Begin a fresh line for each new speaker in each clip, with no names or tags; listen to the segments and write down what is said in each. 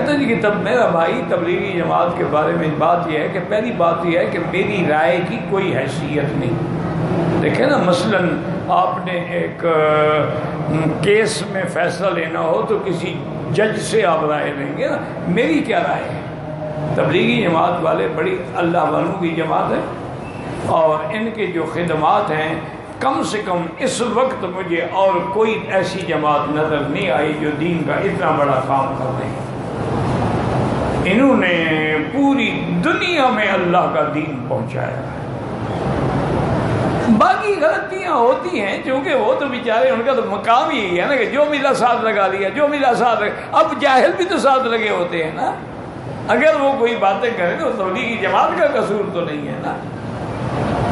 کہتے ہیں کہ تب میرا بھائی تبلیغی جماعت کے بارے میں بات یہ ہے کہ پہلی بات یہ ہے کہ میری رائے کی کوئی حیثیت نہیں. دیکھیں نا، مثلاً آپ نے ایک کیس میں فیصلہ لینا ہو تو کسی جج سے آپ رائے لیں گے نا. میری کیا رائے ہے؟ تبلیغی جماعت والے بڑی اللہ والوں کی جماعت ہے، اور ان کے جو خدمات ہیں کم سے کم اس وقت مجھے اور کوئی ایسی جماعت نظر نہیں آئی جو دین کا اتنا بڑا کام کر رہی. انہوں نے پوری دنیا میں اللہ کا دین پہنچایا. باقی غلطیاں ہوتی ہیں چونکہ وہ تو بیچارے، ان کا تو مقام یہی ہے نا کہ جو ملا ساتھ لگا لیا، جو ملا ساتھ لگا. اب جاہل بھی تو ساتھ لگے ہوتے ہیں نا. اگر وہ کوئی باتیں کریں تو تبلیغی جماعت کا قصور تو نہیں ہے نا،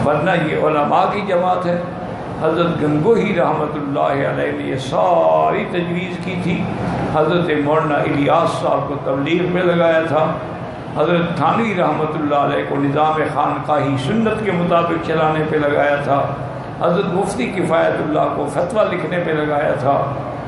ورنہ یہ علماء کی جماعت ہے. حضرت گنگوہی رحمۃ اللہ علیہ نے یہ ساری تجویز کی تھی. حضرت مولانا الیاس صاحب کو تبلیغ میں لگایا تھا. حضرت تھانوی رحمۃ اللہ علیہ کو نظام خانقاہی سنت کے مطابق چلانے پہ لگایا تھا. حضرت مفتی کفایت اللہ کو فتویٰ لکھنے پہ لگایا تھا.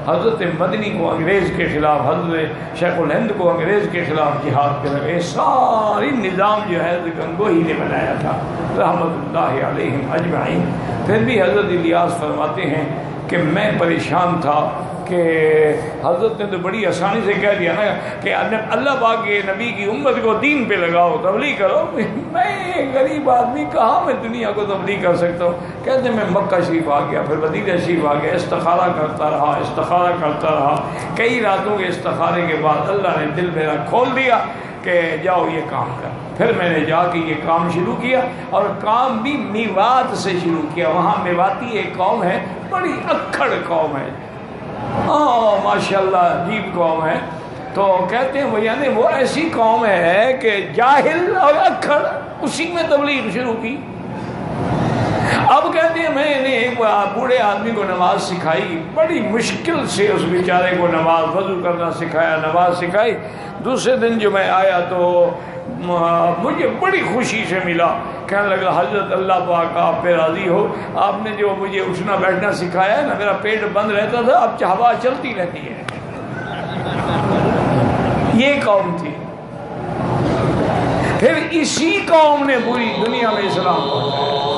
حضرت مدنی کو انگریز کے خلاف، حضرت شیخ الہند کو انگریز کے خلاف جہاد پہ لگے. ساری نظام جو ہے گنگوہی نے بنایا تھا رحمۃ اللہ علیہم اجمعین. پھر بھی حضرت الیاس فرماتے ہیں کہ میں پریشان تھا کہ حضرت نے تو بڑی آسانی سے کہہ دیا نا کہ اللہ پاک کے نبی کی امت کو دین پہ لگاؤ، تبلیغ کرو. میں غریب آدمی کہاں میں دنیا کو تبلیغ کر سکتا ہوں؟ کہتے ہیں میں مکہ شریف آ گیا، پھر مدینہ شریف آ گیا، استخارہ کرتا رہا. کئی راتوں کے استخارے کے بعد اللہ نے دل میرا کھول دیا کہ جاؤ یہ کام کر. پھر میں نے جا کے یہ کام شروع کیا، اور کام بھی میوات سے شروع کیا. وہاں میواتی ایک قوم ہے، بڑی اکھڑ قوم ہے، ماشاءاللہ عجیب قوم ہے. تو کہتے ہیں وہ یعنی وہ ایسی قوم ہے کہ جاہل اور اکھڑ، اسی میں تبلیغ شروع کی. اب کہتے ہیں میں نے ایک بوڑھے آدمی کو نماز سکھائی، بڑی مشکل سے اس بیچارے کو نماز، وضو کرنا سکھایا، نماز سکھائی. دوسرے دن جو میں آیا تو مجھے بڑی خوشی سے ملا. کہنے لگا حضرت اللہ پاک آپ پہ راضی ہو، آپ نے جو مجھے اٹھنا بیٹھنا سکھایا ہے نا، میرا پیٹ بند رہتا تھا، اب ہوا چلتی رہتی ہے. یہ قوم تھی. پھر اسی قوم نے پوری دنیا میں اسلام پہنچایا.